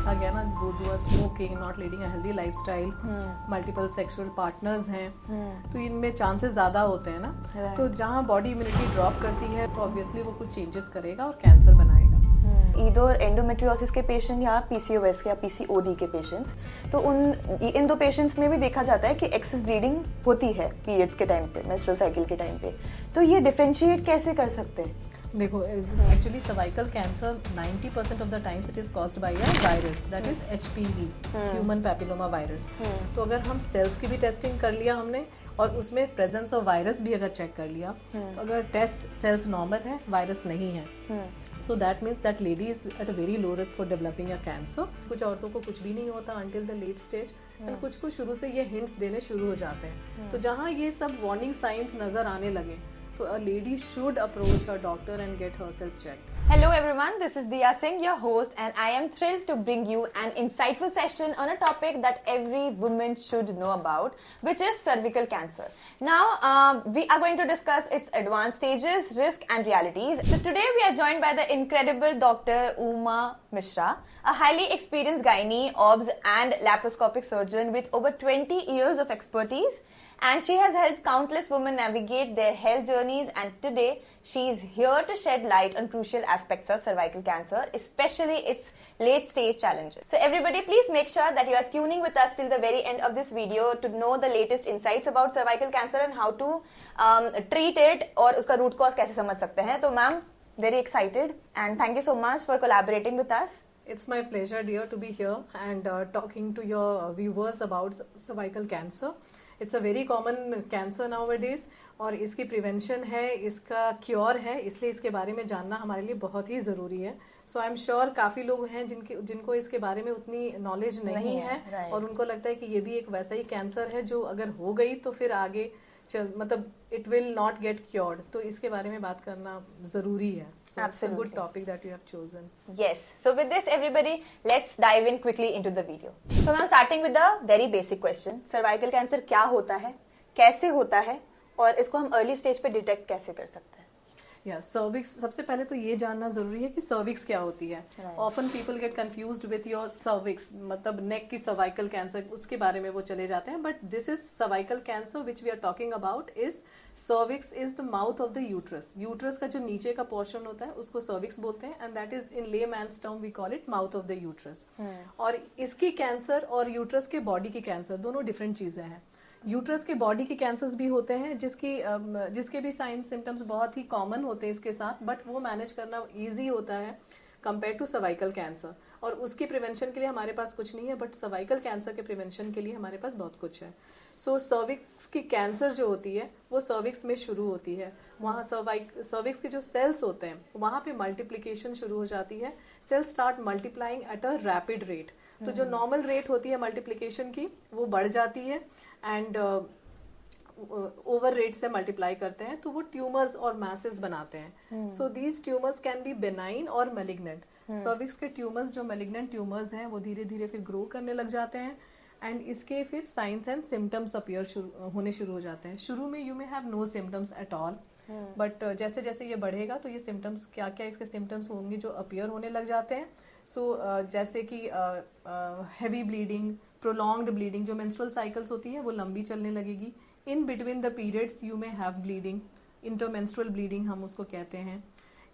देखा गया ना, those who are smoking, not leading a healthy lifestyle, multiple sexual partners हैं, तो इनमें चांसेस ज़्यादा होते हैं ना। तो जहाँ बॉडी इम्यूनिटी ड्रॉप करती है तो ऑब्वियसली वो कुछ चेंजेस करेगा और कैंसर बनाएगा। ईदर एंडोमेट्रियोसिस के पेशेंट या पीसीओएस के या पीसीओडी के पेशेंट्स, तो इन दो पेशेंट्स में भी देखा जाता है कि एक्सेस ब्लीडिंग होती है पीरियड्स के टाइम पे, मेंस्ट्रुअल साइकिल के टाइम पे। तो ये डिफरेंशिएट कैसे कर सकते हैं? देखो, actually cervical cancer 90% of the times it is caused by a virus, that is HPV, human papilloma virus. तो अगर हम सेल्स की भी टेस्टिंग कर लिया हमने और उसमें प्रेजेंस ऑफ वायरस भी अगर चेक कर लिया, तो अगर टेस्ट सेल्स नॉर्मल है, वायरस नहीं है, so that means that lady is at a very low risk for developing a cancer. कुछ औरतों को कुछ भी नहीं होता until the late stage, and कुछ को शुरू से ये हिंट्स देने शुरू हो जाते हैं। तो जहाँ ये सब वार्निंग साइंस नजर आने लगे, तो a lady should approach her doctor and get herself checked. Hello everyone, this is Diya Singh, your host, and I am thrilled to bring you an insightful session on a topic that every woman should know about, which is cervical cancer. Now, we are going to discuss its advanced stages, risk and realities. So today we are joined by the incredible Dr. Uma Mishra, a highly experienced gynae, obs and laparoscopic surgeon with over 20 years of expertise. And she has helped countless women navigate their health journeys, and today she is here to shed light on crucial aspects of cervical cancer, especially its late stage challenges. So everybody, please make sure that you are tuning with us till the very end of this video to know the latest insights about cervical cancer and how to treat it और उसका root cause कैसे समझ सकते हैं। तो ma'am, very excited and thank you so much for collaborating with us. It's my pleasure, dear, to be here and talking to your viewers about cervical cancer. It's a very common cancer nowadays और इसकी prevention है, इसका cure है, इसलिए इसके बारे में जानना हमारे लिए बहुत ही ज़रूरी है। सो आई एम श्योर काफ़ी लोग हैं जिनको इसके बारे में उतनी नॉलेज नहीं है और उनको लगता है कि ये भी एक वैसा ही कैंसर है जो अगर हो गई तो फिर आगे मतलब it will not gate cured. तो इसके बारे में बात करना जरूरी है। So it's a good topic that you have chosen. Yes. So with this, everybody, let's dive in quickly into the video. So I'm starting with the very basic question. Cervical cancer क्या होता है, कैसे होता है और इसको हम early stage पे डिटेक्ट कैसे कर सकते हैं? सर्विक्स, सबसे पहले तो ये जानना जरूरी है कि सर्विक्स क्या होती है। Often people get confused with your cervix, मतलब नेक की सर्वाइकल कैंसर, उसके बारे में वो चले जाते हैं, but this is cervical cancer which we are talking about is cervix is the mouth of the uterus. Uterus का जो नीचे का पोर्शन होता है उसको सर्विक्स बोलते हैं, and that is in layman's term we call it mouth of the uterus. और इसकी कैंसर और यूट्रस के बॉडी की कैंसर दोनों डिफरेंट चीजें हैं। यूट्रस के बॉडी के कैंसर्स भी होते हैं जिसके भी साइंस सिम्टम्स बहुत ही कॉमन होते हैं इसके साथ, बट वो मैनेज करना इजी होता है कंपेयर टू सर्वाइकल कैंसर। और उसकी प्रिवेंशन के लिए हमारे पास कुछ नहीं है, बट सर्वाइकल कैंसर के प्रिवेंशन के लिए हमारे पास बहुत कुछ है। सो सर्विक्स की कैंसर जो होती है वो सर्विक्स में शुरू होती है। वहाँ सर्विक्स के जो सेल्स होते हैं वहाँ पे मल्टीप्लीकेशन शुरू हो जाती है। Cells start multiplying at a rapid rate. तो जो नॉर्मल रेट होती है मल्टीप्लीकेशन की वो बढ़ जाती है एंड ओवर रेट से मल्टीप्लाई करते हैं, तो वो ट्यूमर्स और मैसेस बनाते हैं। So these tumours can be benign और मेलिग्नेंट। सर्विक्स के ट्यूमर्स जो मेलिग्नेंट ट्यूमर्स हैं वो धीरे धीरे फिर ग्रो करने लग जाते हैं एंड इसके फिर साइंस एंड सिम्टम्स अपीयर होने शुरू हो जाते हैं। शुरू में you may have no symptoms at all, but जैसे जैसे ये बढ़ेगा तो ये सिम्टम्स क्या क्या इसके सिम्टम्स होंगे जो अपीयर होने लग जाते हैं। सो जैसे कि हैवी ब्लीडिंग, प्रोलॉन्ग्ड ब्लीडिंग, जो मेंस्ट्रुअल साइकिल्स होती है वो लंबी चलने लगेगी। In between the periods you may have bleeding, intermenstrual bleeding हम उसको कहते हैं,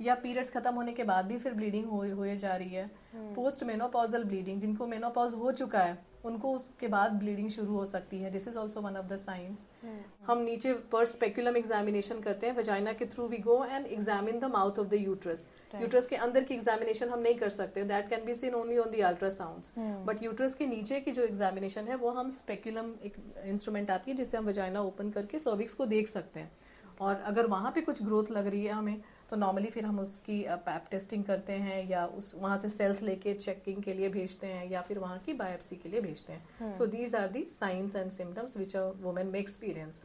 या पीरियड्स खत्म होने के बाद भी फिर ब्लीडिंग हो जा रही है। पोस्ट मेनोपॉजल ब्लीडिंग, जिनको मेनोपॉज हो चुका है उनको उसके बाद ब्लीडिंग शुरू हो सकती है। This is also one of the signs. हम नीचे पर स्पेकुलम एग्जामिनेशन करते हैं, वजाइना के through we go and examine the mouth of the uterus. Uterus के अंदर की एग्जामिनेशन हम नहीं कर सकते, that can be seen only on the ultrasounds, but uterus के नीचे की जो एग्जामिनेशन है वो हम स्पेकुलम एक इंस्ट्रूमेंट आती है जिससे हम वजाइना ओपन करके सर्विक्स को देख सकते हैं। और अगर वहां पे कुछ ग्रोथ लग रही है हमें तो नॉर्मली फिर हम उसकी पैप टेस्टिंग करते हैं या वहां से सेल्स लेके चेकिंग के लिए भेजते हैं या फिर वहां की बायोप्सी के लिए भेजते हैं। So these are the signs and symptoms which a women में एक्सपीरियंस।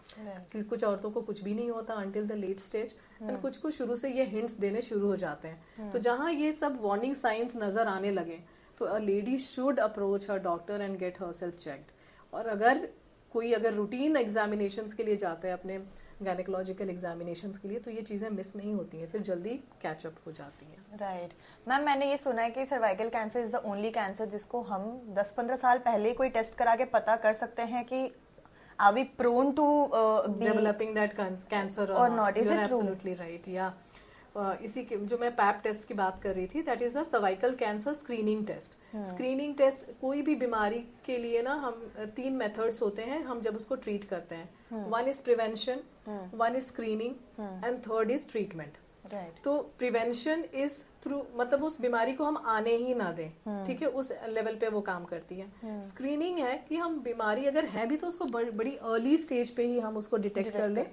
कुछ औरतों को कुछ भी नहीं होता until the late stage, and कुछ को शुरू से ये हिंट्स देने शुरू हो जाते हैं। तो जहाँ ये सब वार्निंग साइंस नजर आने लगे तो a lady should approach her doctor and get herself checked. और अगर रूटीन एग्जामिनेशंस के लिए जाता है अपने गायनेकोलॉजिकल एग्जामिनेशंस के लिए, तो ये चीजें मिस नहीं होती हैं, फिर जल्दी कैचअप हो जाती हैं। राइट मैम, मैंने ये सुना है कि cervical cancer is the only cancer जिसको हम 10-15 साल पहले कोई टेस्ट करा के पता कर सकते हैं कि are we prone to developing that cancer or not. Is You're it true? absolutely right. Yeah. इसी के जो मैं पैप टेस्ट की बात कर रही थी, that is a cervical cancer screening test. Screening test कोई भी बीमारी के लिए ना हम 3 मेथड्स होते हैं हम जब उसको ट्रीट करते हैं। One is prevention, one is screening and third is treatment. तो प्रिवेंशन इज थ्रू, मतलब उस बीमारी को हम आने ही ना दें, ठीक है, उस लेवल पे वो काम करती है। स्क्रीनिंग है कि हम बीमारी अगर है भी तो उसको बड़ी अर्ली स्टेज पे ही हम उसको डिटेक्ट कर लें।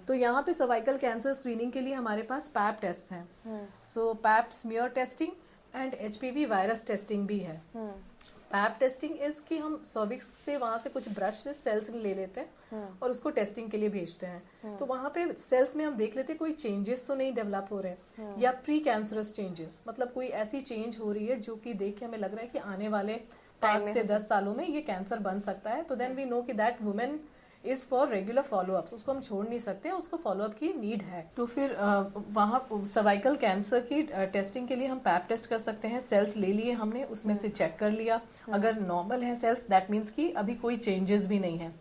तो यहाँ पे सर्वाइकल कैंसर स्क्रीनिंग के लिए हमारे पास पैप टेस्ट हैं। So Pap smear testing and HPV virus testing भी है। पैप टेस्टिंग इज कि हम सर्विक्स से वहां से कुछ ब्रश से सेल्स ले लेते हैं और उसको टेस्टिंग के लिए भेजते हैं। तो वहां पे सेल्स में हम देख लेते हैं कोई चेंजेस तो नहीं डेवलप हो रहे हैं, या प्री कैंसरस चेंजेस, मतलब कोई ऐसी चेंज हो रही है जो कि देख के हमें लग रहा है कि आने वाले 5 से 10 सालों में ये कैंसर बन सकता है। तो देन वी नो कि that women is for regular follow-ups, उसको हम छोड़ नहीं सकते, उसको फॉलोअप की नीड है। तो फिर वहाँ सर्वाइकल कैंसर की टेस्टिंग के लिए हम पैप टेस्ट कर सकते हैं। सेल्स ले लिए हमने, उसमें से चेक कर लिया, अगर नॉर्मल है सेल्स दैट मीन्स कि अभी कोई चेंजेस भी नहीं है।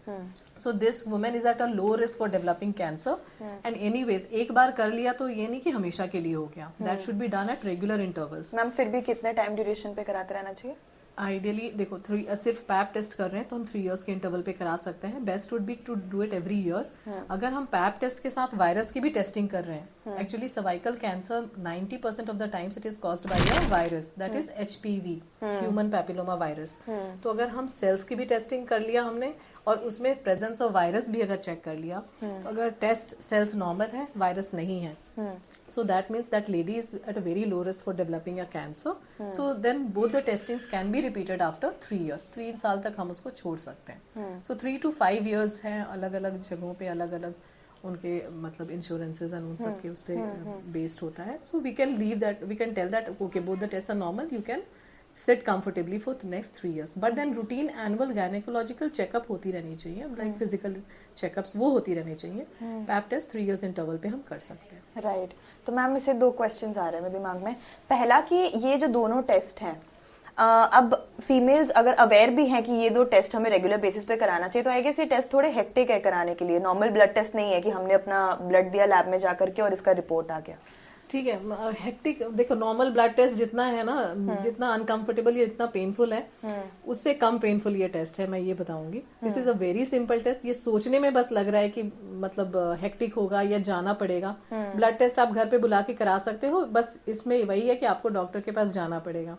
So this women is at a low risk for developing cancer. And anyways एक बार कर लिया तो ये नहीं कि हमेशा के लिए हो गया, that should be done at regular intervals. Ma'am फिर भी कितने टाइम ड्यूरेशन पे कराते रहना चाहिए? आइडियली देखो सिर्फ पैप टेस्ट कर रहे हैं तो हम 3 इयर्स के इंटरवल पे करा सकते हैं। Best would be to do it every year. अगर हम पैप टेस्ट के साथ वायरस की भी टेस्टिंग कर रहे हैं, actually cervical cancer 90% of the times it is caused by a virus, that is HPV, human papilloma virus. तो अगर हम सेल्स की भी टेस्टिंग कर लिया हमने और उसमें प्रेजेंस ऑफ वायरस भी अगर चेक कर लिया, तो अगर टेस्ट सेल्स नॉर्मल है, वायरस नहीं है, so that means that lady is at a very low risk for developing a cancer. So then both the testings can be repeated after 3 years. 3 साल तक हम उसको छोड़ सकते हैं। So 3 to 5 years है, अलग अलग जगहों पे अलग अलग उनके मतलब इंश्योरेंसेज उन सब के उस पे बेस्ड होता है। So we can leave that, we can tell that okay both the tests are normal, you can sit comfortably for the next 3 years. But then routine annual gynecological checkup होती रहनी चाहिए, like physical checkups वो होती रहनी चाहिए। Pipe test 3 years interval पे हम कर सकते हैं। राइट तो मैम इससे 2 क्वेश्चंस आ रहे हैं मेरे दिमाग में। पहला कि ये जो दोनों टेस्ट हैं, अब फीमेल्स अगर अवेयर भी हैं कि ये 2 टेस्ट हमें रेगुलर बेसिस पे कराना चाहिए, तो आई गेस ये टेस्ट थोड़े हेक्टिक है कराने के लिए। नॉर्मल ब्लड टेस्ट नहीं है कि हमने अपना ब्लड दिया लैब में जाकर के और इसका रिपोर्ट आ गया। ठीक है, हेक्टिक देखो, नॉर्मल ब्लड टेस्ट जितना है ना, जितना अनकंफर्टेबल या जितना पेनफुल है, उससे कम पेनफुल ये टेस्ट है, मैं ये बताऊंगी। This is a very simple test. ये सोचने में बस लग रहा है कि मतलब हेक्टिक होगा या जाना पड़ेगा। ब्लड टेस्ट आप घर पे बुला के करा सकते हो, बस इसमें वही है कि आपको डॉक्टर के पास जाना पड़ेगा।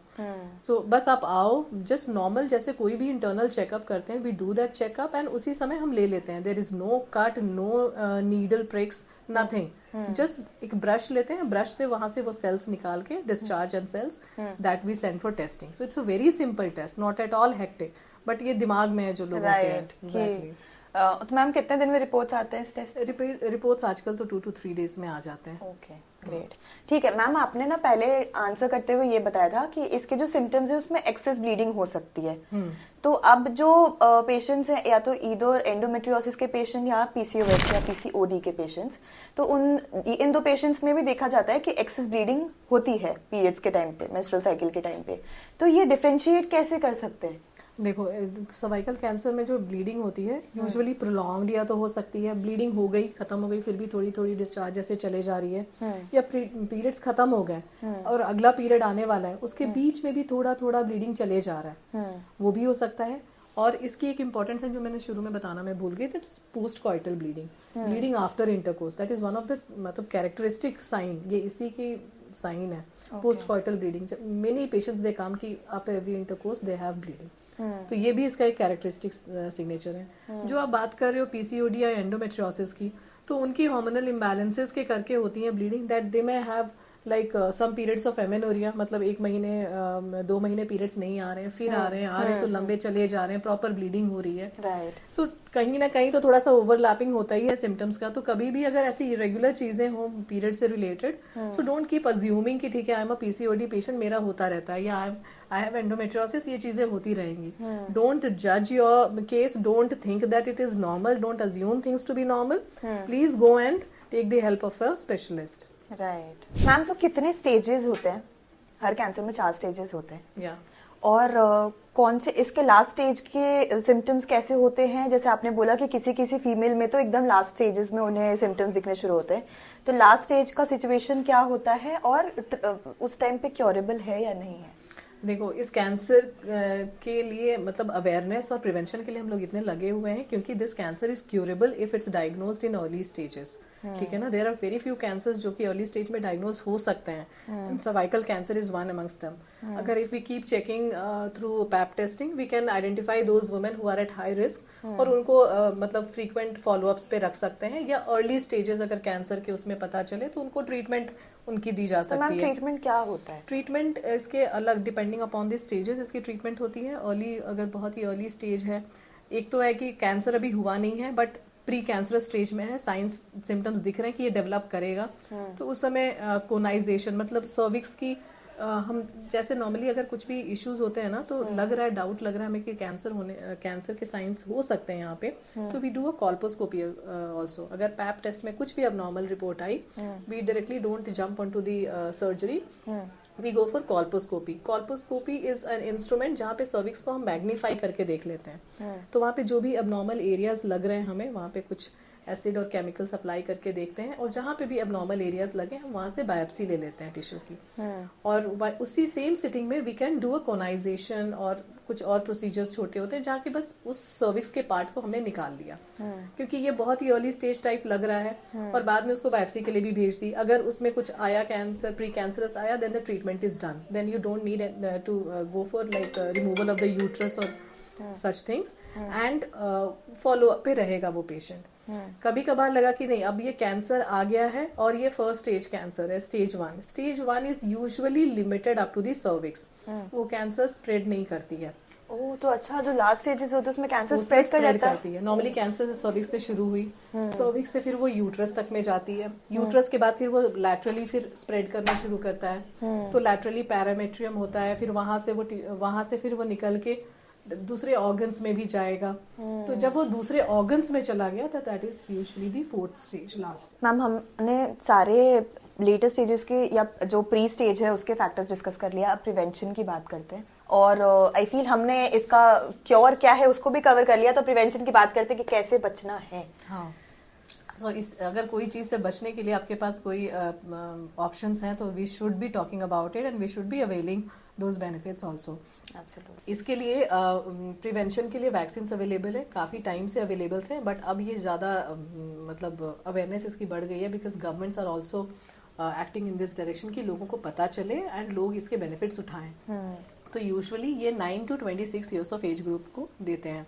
सो बस आप आओ, जस्ट नॉर्मल जैसे कोई भी इंटरनल चेकअप करते हैं, we do that checkup and उसी समय हम ले लेते हैं। There is no cut, no needle pricks, nothing. Just एक ब्रश लेते हैं, ब्रश से वहां से वो सेल्स निकाल के discharge and cells that we send for testing. So it's a very simple test, not at all hectic, but ये दिमाग में है जो लोगों के। तो मैम कितने दिन में रिपोर्ट्स आते हैं इस टेस्ट? रिपोर्ट्स आजकल तो 2 to 3 days में आ जाते हैं। ओके ग्रेट, ठीक है। मैम आपने ना पहले आंसर करते हुए ये बताया था कि इसके जो सिम्टम्स है उसमें एक्सेस ब्लीडिंग हो सकती है। तो अब जो पेशेंट्स हैं, या तो ईदर एंडोमेट्रियोसिस के पेशेंट या PCOS या PCOD के पेशेंट्स, तो इन 2 पेशेंट्स में भी देखा जाता है कि एक्सेस ब्लीडिंग होती है पीरियड्स के टाइम पे, मेंस्ट्रुअल साइकिल के टाइम पे। तो ये डिफरेंशिएट कैसे कर सकते हैं? देखो, सर्वाइकल कैंसर में जो ब्लीडिंग होती है यूजुअली प्रोलॉन्ग्ड या तो हो सकती है, ब्लीडिंग हो गई, खत्म हो गई, फिर भी थोड़ी थोड़ी डिस्चार्ज जैसे चले जा रही है, या पीरियड्स खत्म हो गए और अगला पीरियड आने वाला है, उसके बीच में भी थोड़ा थोड़ा ब्लीडिंग चले जा रहा है, वो भी हो सकता है। और इसकी एक इंपॉर्टेंस है जो मैंने शुरू में बताना मैं भूल गई, that is post coital bleeding, bleeding after intercourse. That is one of the मतलब कैरेक्टरिस्टिक साइन, ये इसी की साइन है, post coital bleeding. Many patients they come कि after every intercourse they have bleeding. तो ये भी इसका एक कैरेक्टरिस्टिक सिग्नेचर है। जो आप बात कर रहे हो PCOD या एंडोमेट्रियोसिस की, तो उनकी हार्मोनल इम्बैलेंसेस के करके होती है bleeding, that they may have like some periods of amenorrhoea, मतलब 1 महीने 2 महीने पीरियड्स नहीं आ रहे हैं, फिर आ रहे हैं तो लंबे चले जा रहे हैं, प्रॉपर ब्लीडिंग हो रही है, राइट। सो कहीं ना कहीं तो थोड़ा सा ओवरलैपिंग होता ही है सिम्टम्स का। तो कभी भी अगर ऐसी इरेगुलर चीजें हो पीरियड से related, so don't keep assuming कि ठीक है I am a PCOD patient, मेरा होता रहता है, या आई हैव एंडोमेट्रियोसिस, ये चीजें होती रहेंगी। डोंट जज your case, don't think that it is normal, don't assume things to be normal, please go and take the help of a specialist. Right ma'am, तो कितने स्टेजेस होते हैं? हर कैंसर में 4 स्टेजेस होते हैं। या और कौन से इसके लास्ट स्टेज के सिम्टम्स कैसे होते हैं? जैसे आपने बोला कि किसी किसी फीमेल में तो एकदम लास्ट स्टेजेस में उन्हें सिम्टम्स दिखने शुरू होते हैं, तो लास्ट स्टेज का सिचुएशन क्या होता है और उस टाइम पे क्योरेबल है या नहीं है? देखो, इस कैंसर के लिए मतलब अवेयरनेस और प्रिवेंशन के लिए हम लोग इतने लगे हुए हैं क्योंकि this cancer is curable if it's diagnosed in early stages. ठीक है ना, there are very few cancers जो कि अर्ली स्टेज में डायग्नोज हो सकते हैं। Cervical cancer is one amongst them. अगर if we keep checking through Pap testing, we can identify those women who are at high risk, और उनको मतलब फ्रीक्वेंट फॉलोअप्स पे रख सकते हैं, या अर्ली स्टेजेस अगर कैंसर के उसमें पता चले तो उनको ट्रीटमेंट उनकी दी जा सकती है। ट्रीटमेंट क्या होता है? ट्रीटमेंट इसके अलग डिपेंडिंग अपॉन द स्टेजेस इसकी ट्रीटमेंट होती है। अर्ली, अगर बहुत ही अर्ली स्टेज है, एक तो है कि कैंसर अभी हुआ नहीं है बट प्री कैंसरस स्टेज में है, साइंस सिम्टम्स दिख रहे हैं कि ये डेवलप करेगा, तो उस समय कोनाइजेशन मतलब सर्विक्स की हम जैसे नॉर्मली अगर कुछ भी इश्यूज होते हैं ना, तो लग रहा है, डाउट लग रहा है हमें कि कैंसर के साइंस हो सकते हैं यहाँ पे, so we do a colposcopy also. अगर पैप टेस्ट में कुछ भी अब नॉर्मल रिपोर्ट आई, we directly don't jump on to the surgery, we go for colposcopy. Colposcopy is an instrument जहाँ पे सर्विक्स को हम मैग्नीफाई करके देख लेते हैं। तो वहाँ पे जो भी अबनॉर्मल एरियाज लग रहे हैं हमें, वहाँ पे कुछ एसिड और केमिकल सप्लाई करके देखते हैं, और जहाँ पे भी अबनॉर्मल एरियाज लगे हम वहां से बायोप्सी ले लेते हैं टिश्यू की, और उसी सेम सिटिंग में वी कैन डू अ कोनाइजेशन और कुछ और प्रोसीजर्स छोटे होते हैं जहाँ की बस उस सर्विक्स के पार्ट को हमने निकाल लिया, क्योंकि ये बहुत ही अर्ली स्टेज टाइप लग रहा है, और बाद में उसको बायोप्सी के लिए भी भेज दी। अगर उसमें कुछ आया कैंसर, प्री कैंसरस आया, then the treatment is done, then you don't need to go for like removal of the uterus और such things, and follow up पे रहेगा वो पेशेंट। कभी कभार लगा कि नहीं अब ये कैंसर आ गया है और ये फर्स्ट स्टेज कैंसर है, stage 1। Stage 1 is usually limited up to the cervix, वो कैंसर स्प्रेड नहीं करती है। ओह, तो अच्छा, जो लास्ट स्टेजेस होते हैं उसमें कैंसर स्प्रेड कर जाता है। नॉर्मली कैंसर सर्विक्स से शुरू हुई, सर्विक्स से फिर वो यूट्रस तक में जाती है, यूट्रस के बाद फिर वो लैटरली फिर स्प्रेड करना शुरू करता है, तो लैटरली पैरामेट्रियम होता है, फिर वहां से फिर वो निकल के दूसरे ऑर्गन्स में भी जाएगा, तो जब वो दूसरे ऑर्गन्स में चला गया तो that is usually the 4th stage, last. Ma'am, हमने सारे लेटेस्ट स्टेजेस के या जो प्री स्टेज है उसके फैक्टर्स डिस्कस कर लिया, अब प्रिवेंशन की बात करते हैं, और आई फील हमने इसका क्योर क्या है उसको भी कवर कर लिया, तो प्रिवेंशन की बात करते हैं कि कैसे बचना है। हाँ, तो अगर कोई चीज से बचने के लिए आपके पास कोई ऑप्शंस हैं, तो we should be talking about it and we should be availing those benefits also. इसके लिए प्रिवेंशन के लिए वैक्सीन अवेलेबल है, काफी टाइम से अवेलेबल थे, बट अब ये ज्यादा मतलब अवेयरनेस इसकी बढ़ गई है, because governments are also acting in this direction कि लोगों को पता चले एंड लोग इसके बेनिफिट्स उठाएं। तो यूजुअली ये 9 to 26 years of age group को देते हैं।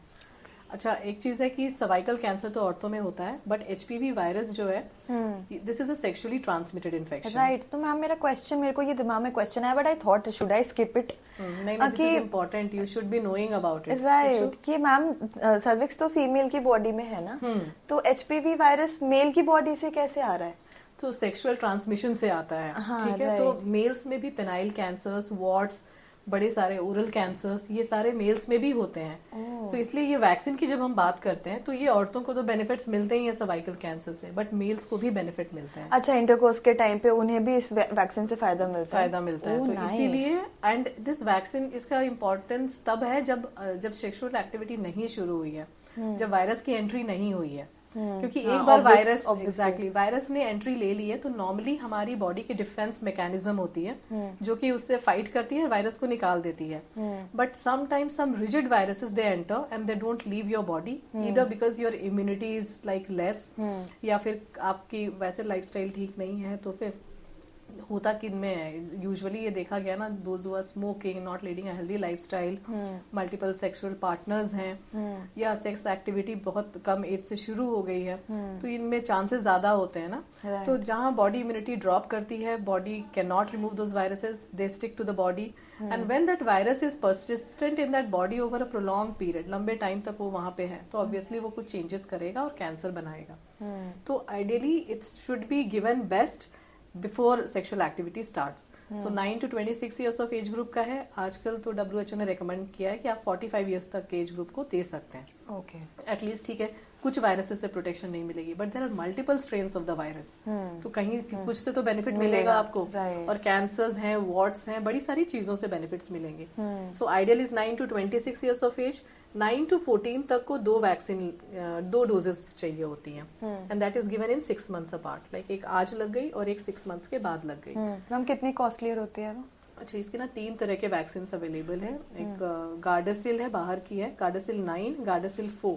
अच्छा, एक चीज है कि सर्वाइकल कैंसर तो औरतों में होता है, बट एचपीवी वायरस जो है, this is a sexually transmitted infection. Right, तो मैम मेरे को ये दिमाग में क्वेश्चन आया, but I thought should I skip it. नहीं, this is important, you should be knowing about it. Right, कि मैम सर्विक्स तो फीमेल की बॉडी में है ना, तो एचपीवी वायरस मेल की बॉडी से कैसे आ रहा है? तो सेक्सुअल ट्रांसमिशन से आता है। ठीक है, तो मेल्स में भी पेनाइल कैंसर्स, वॉट्स, बड़े सारे ओरल कैंसर्स, ये सारे मेल्स में भी होते हैं। सो इसलिए ये वैक्सीन की जब हम बात करते हैं तो ये औरतों को तो बेनिफिट्स मिलते ही हैं सर्वाइकल कैंसर से, बट मेल्स को भी बेनिफिट मिलते हैं। अच्छा, इंटरकोर्स के टाइम पे उन्हें भी इस वैक्सीन से फायदा मिलता है? तो इसीलिए, एंड दिस वैक्सीन, इसका इम्पोर्टेंस तब है जब सेक्सुअल एक्टिविटी नहीं शुरू हुई है, जब वायरस की एंट्री नहीं हुई है, क्योंकि एक बार वायरस ने एंट्री ले ली है तो नॉर्मली हमारी बॉडी की डिफेंस मैकेनिज्म होती है जो कि उससे फाइट करती है, वायरस को निकाल देती है। But sometimes some rigid viruses they enter and they don't leave your body, either because your immunity is like less, या फिर आपकी वैसे लाइफस्टाइल ठीक नहीं है, तो फिर होता किन में है, यूजुअली ये देखा गया ना, those who are smoking, not leading a healthy lifestyle, multiple sexual partners हैं, या सेक्स एक्टिविटी बहुत कम एज से शुरू हो गई है, तो इनमें चांसेस ज्यादा होते हैं ना। तो जहाँ बॉडी इम्यूनिटी ड्रॉप करती है, body can not remove those viruses, they stick to the body, and when that virus is persistent in that body over a prolonged period, लंबे टाइम तक वो वहां पे है, तो ऑब्वियसली वो कुछ चेंजेस करेगा और कैंसर बनाएगा। तो ideally it's should be given best before sexual activity starts. So 9 to 26 years of age group का है। आजकल तो WHO ने रेकमेंड किया है कि आप 45 ईयर्स तक के एज ग्रुप को दे सकते हैं। ओके, एटलीस्ट ठीक है, कुछ वायरसेस से प्रोटेक्शन नहीं मिलेगी, but there are multiple strains of the virus, तो कहीं कुछ से तो बेनिफिट मिलेगा आपको। और कैंसर्स हैं, वॉट्स हैं, बड़ी सारी चीजों से बेनिफिट्स मिलेंगे। So ideal is 9 to 26 years of age. 9 to 14 तक को 2 वैक्सीन, 2 डोजेस चाहिए होती हैं, and that is given in 6 months apart, like एक आज लग गई और एक 6 months के बाद लग गई। मैम कितनी कॉस्टलियर होती है वो? अच्छा, इसके ना 3 तरह के वैक्सीन अवेलेबल है। एक गार्डासिल है, बाहर की है, गार्डासिल 9, गार्डासिल 4,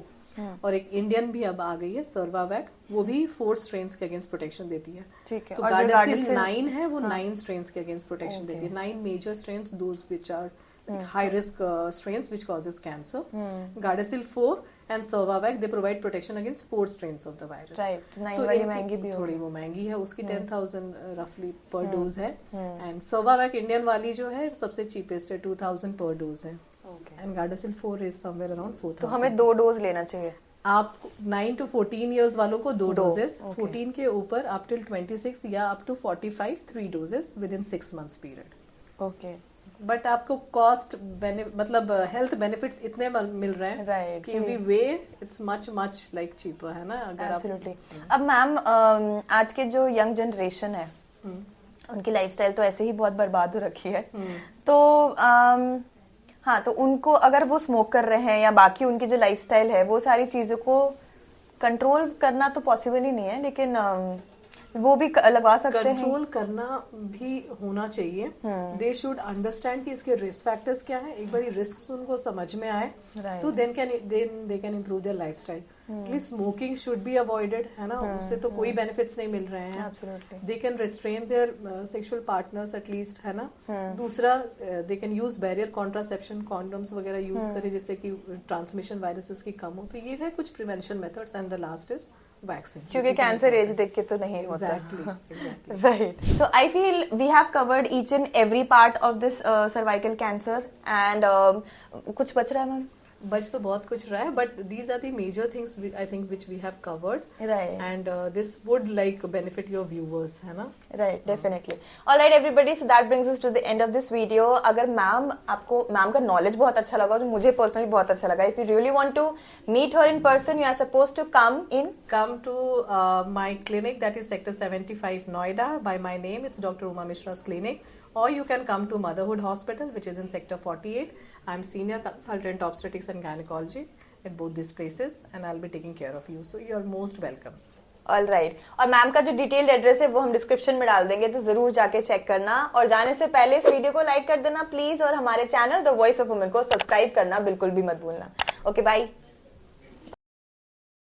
और एक इंडियन भी अब आ गई है, सर्वावैक, वो भी 4 स्ट्रेन्स के अगेंस्ट प्रोटेक्शन देती है। ठीक है। तो गार्डासिल 9 है, वो 9 स्ट्रेन्स के अगेंस्ट प्रोटेक्शन देती है। 9 major strains, those which are high risk strains which causes cancer. Gardasil 4 and Cervavac, they provide protection against 4 strains of the virus. Right. 9 वाली महंगी भी थोड़ी वो महंगी है, उसकी 10,000 roughly per dose है, and Cervavac Indian वाली जो है सबसे cheapest है, 2,000 per dose है, and Gardasil 4 is somewhere around 4,000. तो हमें 2 डोज लेना चाहिए। आप 9 to 14 ईयर्स वालों को 2 डोजेस, 14 के ऊपर अप टिल 26 या up to 45 3 doses within 6 months period. Okay, but आपको कॉस्ट मतलब हेल्थ बेनिफिट्स इतने मिल रहे हैं, right, कि we weigh it's much like cheaper, है ना, अगर Absolutely. अब मैम आज के जो यंग जनरेशन है, उनकी लाइफस्टाइल तो ऐसे ही बहुत बर्बाद हो रखी है, तो हाँ, तो उनको अगर वो स्मोक कर रहे हैं या बाकी उनकी जो लाइफस्टाइल है, वो सारी चीजों को कंट्रोल करना तो पॉसिबल ही नहीं है, लेकिन वो भी लगवा सकते हैं। कंट्रोल करना भी होना चाहिए। दे शुड अंडरस्टैंड कि इसके रिस्क फैक्टर्स क्या है, एक बारी रिस्क उनको समझ में आए, तो then they can improve their lifestyle. Smoking should be avoided, है ना, उससे तो कोई बेनिफिट्स नहीं मिल रहे हैं। They can restrain their sexual partners at least, है ना। दूसरा, they can use barrier contraception, condoms वगैरह यूज करें जिससे कि ट्रांसमिशन वायरसेस की कम हो। तो ये है कुछ prevention methods, and the last is vaccine, क्योंकि कैंसर एज देख के तो नहीं होता। Exactly. Right. So I feel we have covered each and every part of this cervical cancer, and कुछ बच रहा है मैम? बच तो बहुत कुछ रहा है, but these are the major things I think which we have covered, Right. And this would like benefit your viewers, है ना। Right, definitely. All right, everybody. So that brings us to the end of this video. अगर आपको ma'am का knowledge बहुत अच्छा लगा, तो मुझे पर्सनली बहुत अच्छा लगा. If you really want to meet her in person, you are supposed to come to my clinic, that is Sector 75 Noida. By my name, it's Dr. Uma Mishra's clinic. Or you can come to Motherhood Hospital, which is in Sector 48. I'm senior consultant obstetrics and gynecology at both these places, and I'll be taking care of you. So you're most welcome. All right. और ma'am का जो detailed address है वो हम description में डाल देंगे, तो जरूर जाके चेक करना. और जाने से पहले इस वीडियो को लाइक कर देना प्लीज, और हमारे channel the Voice of Women को सब्सक्राइब करना बिल्कुल भी मत भूलना. Okay, bye.